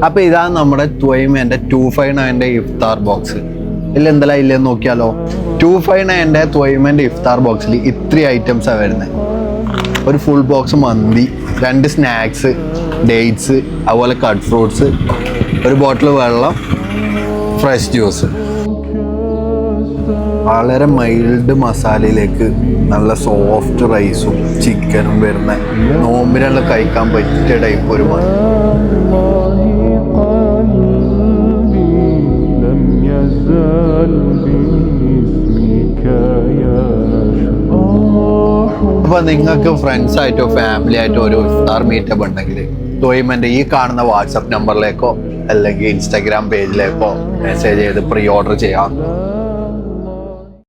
അപ്പോൾ ഇതാണ് നമ്മുടെ ത്വയ്മേൻ്റെ 259 ഇഫ്താർ ബോക്സ്. എന്തെല്ലാം ഇല്ലെന്ന് നോക്കിയാലോ. 259 ത്വയ്മേൻ്റെ ഇഫ്താർ ബോക്സിൽ ഇത്രയും ഐറ്റംസാണ് വരുന്നത്. ഒരു ഫുൾ ബോക്സ് മന്തി, 2 സ്നാക്സ്, ഡേറ്റ്സ്, അതുപോലെ കട്ട് ഫ്രൂട്ട്സ്, ഒരു ബോട്ടിൽ വെള്ളം, ഫ്രഷ് ജ്യൂസ്. വളരെ മൈൽഡ് മസാലയിലേക്ക് നല്ല സോഫ്റ്റ് റൈസും ചിക്കനും വരുന്ന നോമ്പിനെല്ലാം കഴിക്കാൻ പറ്റിയ ടൈപ്പ് ഒരു മന്തി. അപ്പോൾ നിങ്ങൾക്ക് ഫ്രണ്ട്സായിട്ടോ ഫാമിലി ആയിട്ടോ ഒരു ഇഫ്താർ മീറ്റപ്പ് ഉണ്ടെങ്കിൽ ത്വയ്മേൻ്റെ ഈ കാണുന്ന വാട്സപ്പ് നമ്പറിലേക്കോ അല്ലെങ്കിൽ ഇൻസ്റ്റാഗ്രാം പേജിലേക്കോ മെസ്സേജ് ചെയ്ത് പ്രീ ഓർഡർ ചെയ്യാം.